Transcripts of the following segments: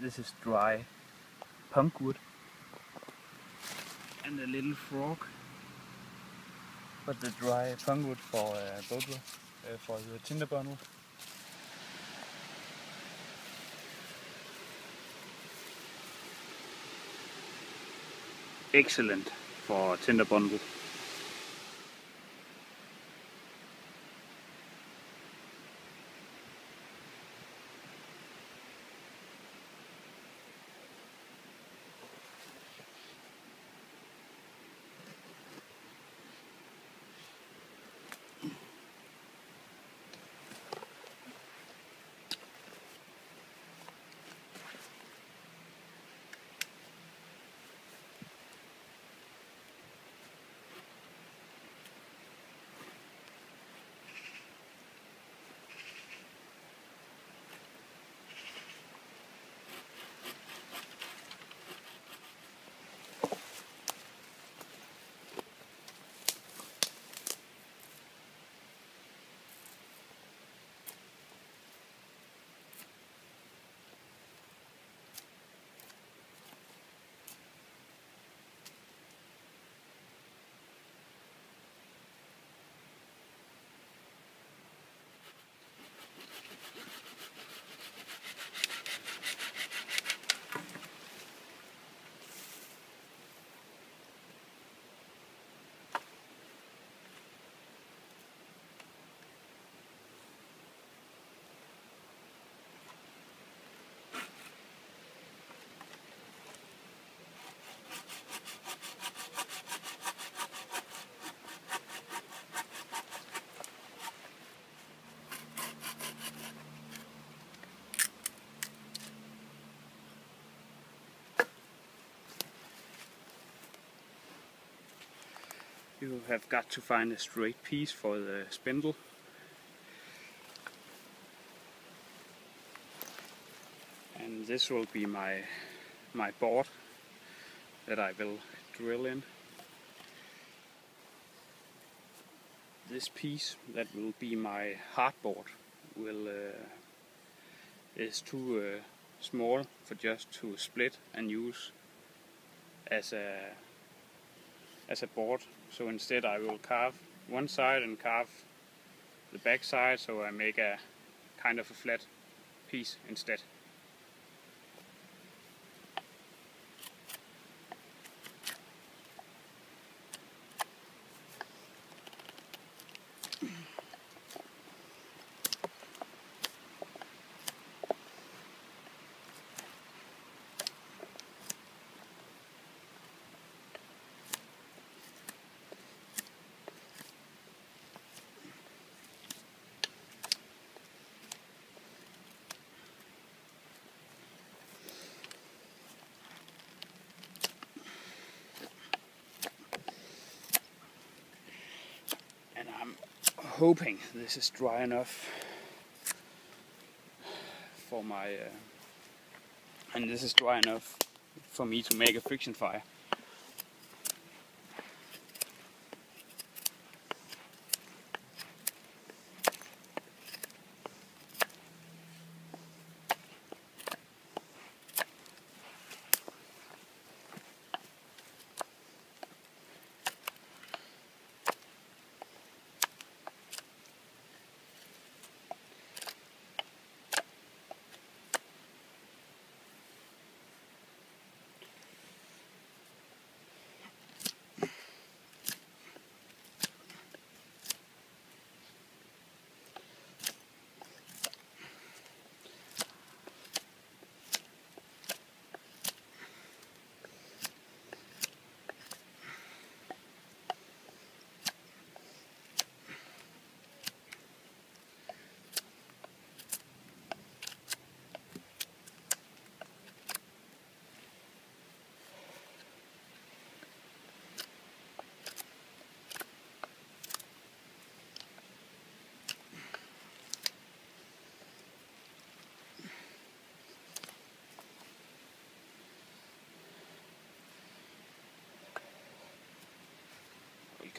This is dry punk wood and a little frog, but the dry punk wood for boat for the tinder bundle. Excellent for tinder bundle. You have got to find a straight piece for the spindle. And this will be my board that I will drill in. This piece that will be my hardboard is too small for just to split and use as a board. So instead I will carve one side and carve the back side, so I make a kind of a flat piece instead. Hoping this is dry enough for my and this is dry enough for me to make a friction fire.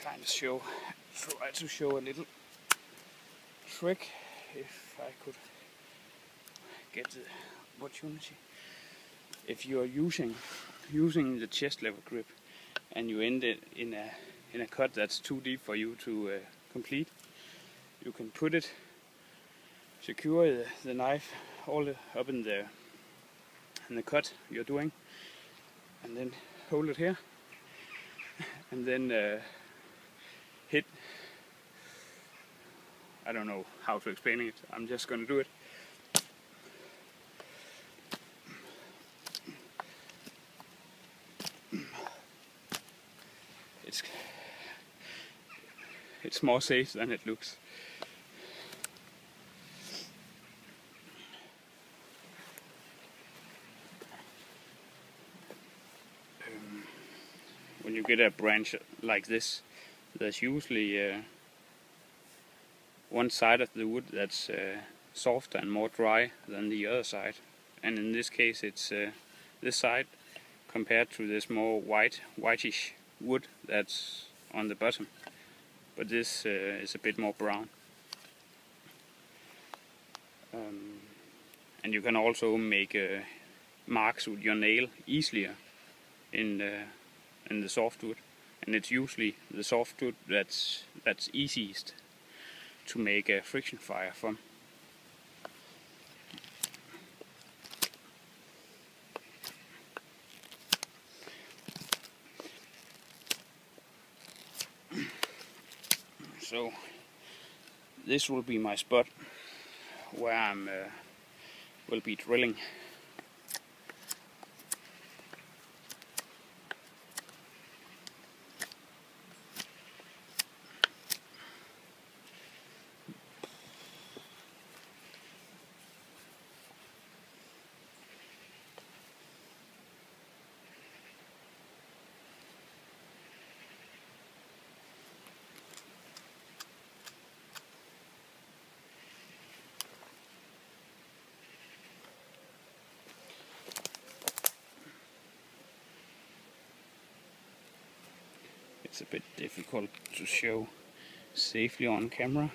Kind of try to show a little trick if I could get the opportunity. if you are using the chest level grip and you end it in a cut that's too deep for you to complete, you can put it, secure the knife all up in the cut you're doing, and then hold it here, and then hit. I don't know how to explain it. I'm just gonna do it. It's more safe than it looks. When you get a branch like this, there's usually one side of the wood that's softer and more dry than the other side, and in this case it's this side compared to this more whitish wood that's on the bottom, but this is a bit more brown. And you can also make marks with your nail easier in the softwood, and it's usually the softwood that's easiest to make a friction fire from. So this will be my spot where I'm will be drilling. It's a bit difficult to show safely on camera.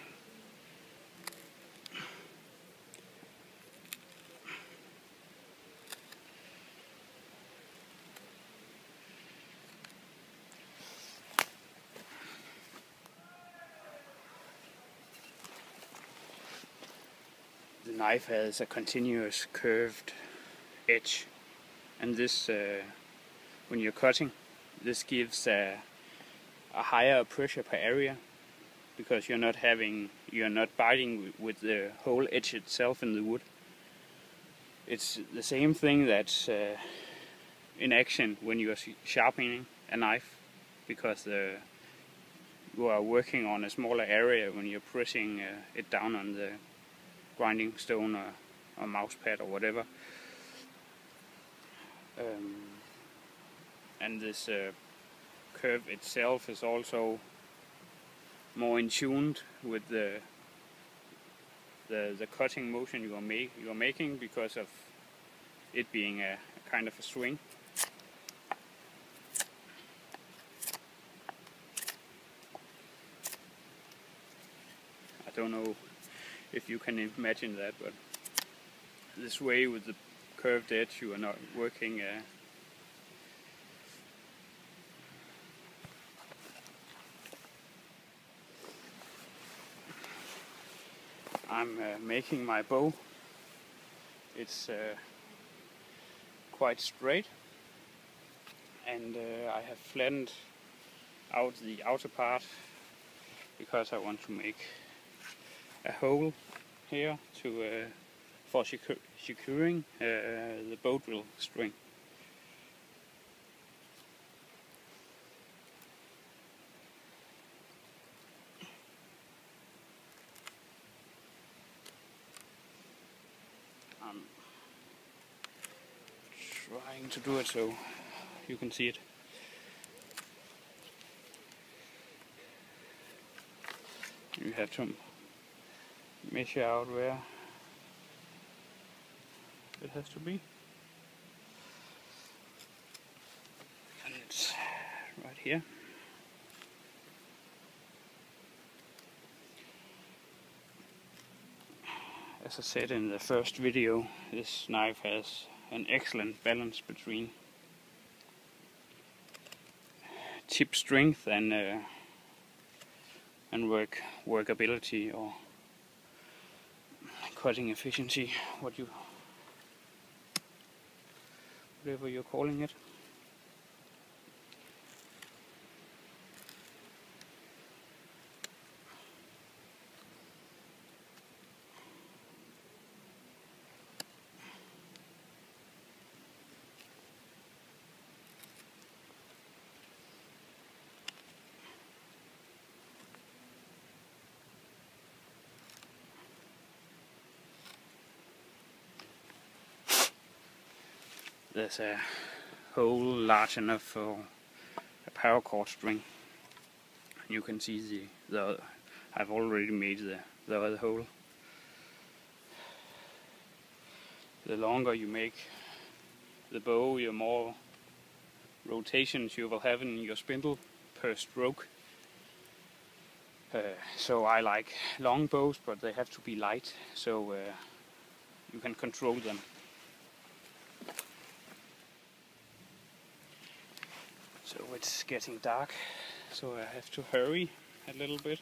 The knife has a continuous curved edge, and this, when you're cutting, this gives a higher pressure per area, because you're not biting with the whole edge itself in the wood. It's the same thing that's in action when you are sharpening a knife, because you are working on a smaller area when you're pressing it down on the grinding stone or mouse pad or whatever. And this curve itself is also more in tune with the cutting motion you are making, because of it being a kind of a swing. I don't know if you can imagine that, but this way with the curved edge you are not working I'm making my bow. It's quite straight, and I have flattened out the outer part because I want to make a hole here for securing the bow drill string. I'm trying to do it so you can see it. You have to measure out where it has to be, and it's right here. As I said in the first video, this knife has an excellent balance between tip strength and workability or cutting efficiency, whatever you're calling it. There's a hole large enough for a paracord string. You can see I've already made the other hole. The longer you make the bow, the more rotations you will have in your spindle per stroke. So I like long bows, but they have to be light, so you can control them. So it's getting dark, so I have to hurry a little bit.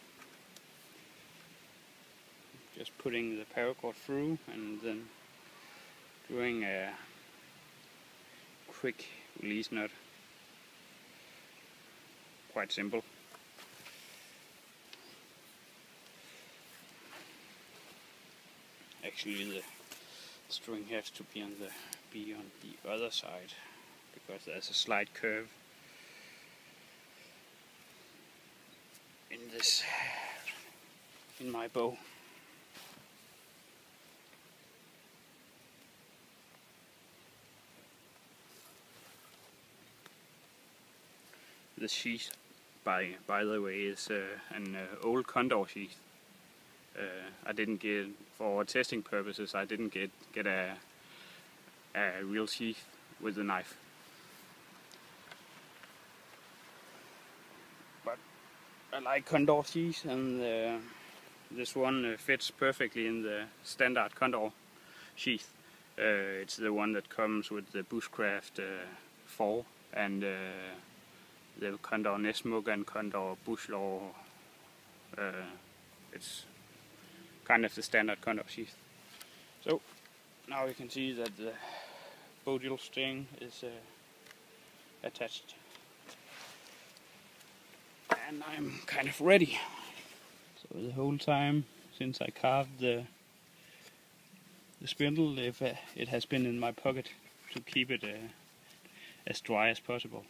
Just putting the paracord through and then doing a quick release knot. Quite simple. Actually, the string has to be on the other side because there's a slight curve in my bow. The sheath, by the way, is an old condor sheath. I didn't get, for testing purposes, I didn't get a real sheath with the knife. But I like condor sheaths, and this one fits perfectly in the standard condor sheath. It's the one that comes with the bushcraft 4 and the condor nesmug and condor bushlaw. It's kind of the standard condor sheath. So now you can see that the bowdrill string is attached, and I'm kind of ready. So the whole time since I carved the spindle, it has been in my pocket to keep it as dry as possible.